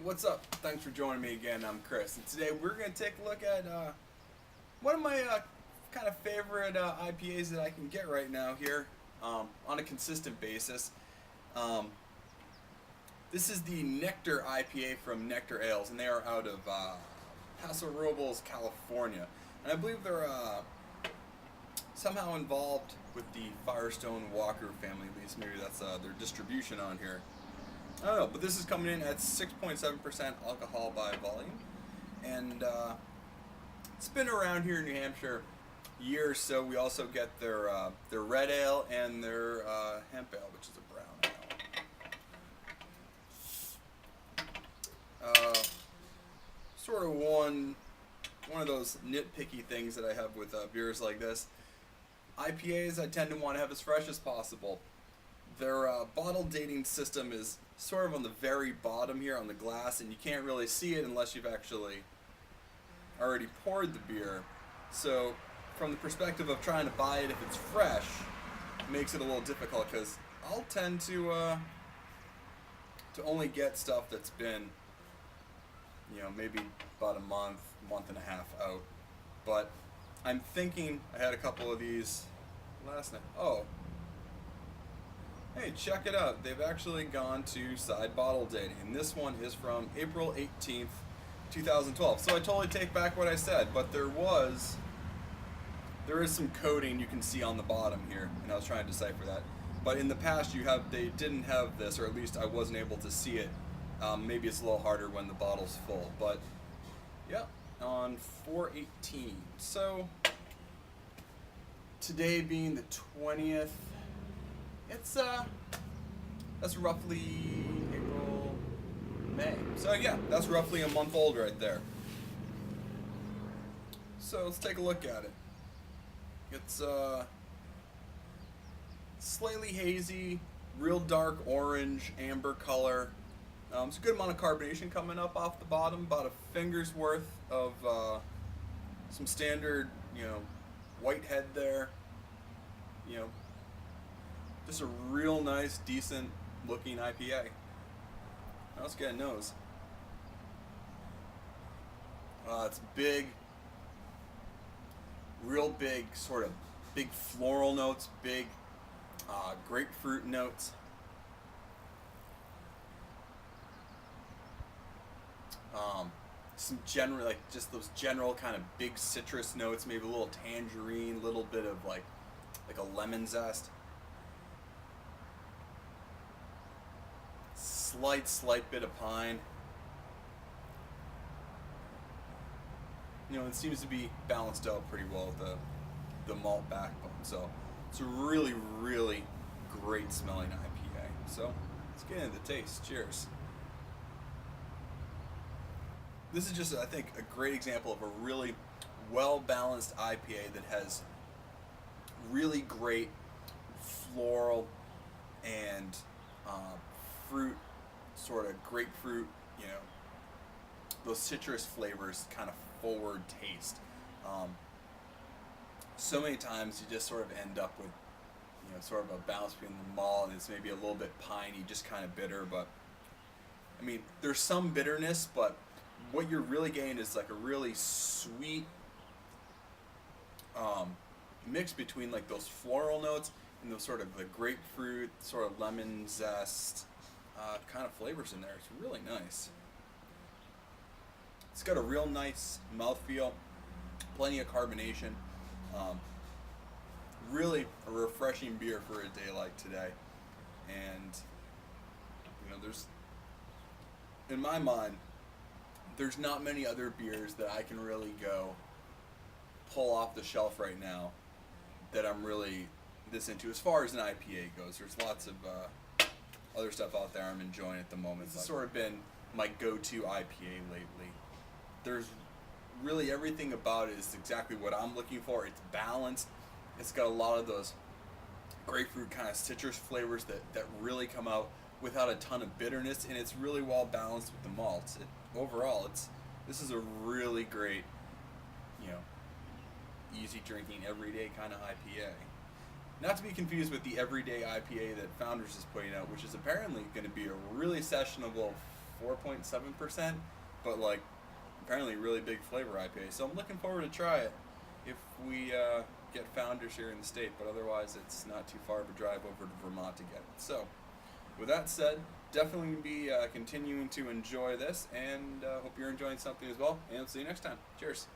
what's up? Thanks for joining me again. I'm Chris, and today we're going to take a look at one of my kind of favorite IPAs that I can get right now here on a consistent basis. Um, this is the Nectar IPA from Nectar Ales, and they are out of Paso Robles, California. And I believe they're somehow involved with the Firestone Walker family, at least maybe that's their distribution on here. I don't know, but this is coming in at 6.7% alcohol by volume, and it's been around here in New Hampshire years. So we also get their red ale and their hemp ale, which is a brown ale. Sort of one of those nitpicky things that I have with beers like this. IPAs I tend to want to have as fresh as possible. Their bottle dating system is sort of on the very bottom here on the glass, and you can't really see it unless you've actually already poured the beer. So from the perspective of trying to buy it if it's fresh, it makes it a little difficult, because I'll tend to only get stuff that's been, maybe about a month and a half out. But I'm thinking, I had a couple of these last night. Oh, hey, check it out. They've actually gone to side bottle dating. And this one is from April 18th, 2012. So I totally take back what I said, but there is some coding you can see on the bottom here, and I was trying to decipher that. But in the past, they didn't have this, or at least I wasn't able to see it. Maybe it's a little harder when the bottle's full, but yeah, on 4/18. So today being the 20th, it's that's roughly April, May. So yeah, that's roughly a month old right there. So let's take a look at it. It's slightly hazy, real dark orange, amber color. It's a good amount of carbonation coming up off the bottom, about a finger's worth of some standard, white head there. Just a real nice, decent looking IPA. Now let's get a nose. It's big, real big, sort of big floral notes, big grapefruit notes. Some general, just those general kind of big citrus notes, maybe a little tangerine, a little bit of like a lemon zest. Slight bit of pine. It seems to be balanced out pretty well with the malt backbone. So it's a really, really great smelling IPA. So let's get into the taste. Cheers. This is just, I think, a great example of a really well-balanced IPA that has really great floral and fruit, sort of grapefruit, those citrus flavors, kind of forward taste. So many times you just sort of end up with, sort of a balance between the malt, and it's maybe a little bit piney, just kind of bitter. But I mean, there's some bitterness, but what you're really getting is like a really sweet mix between like those floral notes and those sort of the grapefruit, sort of lemon zest kind of flavors in there. It's really nice. It's got a real nice mouthfeel, plenty of carbonation. Really a refreshing beer for a day like today. And there's, in my mind, there's not many other beers that I can really go pull off the shelf right now that I'm really this into. As far as an IPA goes, there's lots of other stuff out there I'm enjoying at the moment. This has sort of been my go-to IPA lately. There's really everything about it is exactly what I'm looking for. It's balanced. It's got a lot of those grapefruit kind of citrus flavors that really come out without a ton of bitterness, and it's really well balanced with the malts. Overall, this is a really great, easy drinking, everyday kind of IPA. Not to be confused with the everyday IPA that Founders is putting out, which is apparently going to be a really sessionable 4.7%, but like apparently really big flavor IPA. So I'm looking forward to try it if we get Founders here in the state, but otherwise it's not too far of a drive over to Vermont to get it. So with that said, definitely be continuing to enjoy this, and hope you're enjoying something as well, and see you next time. Cheers.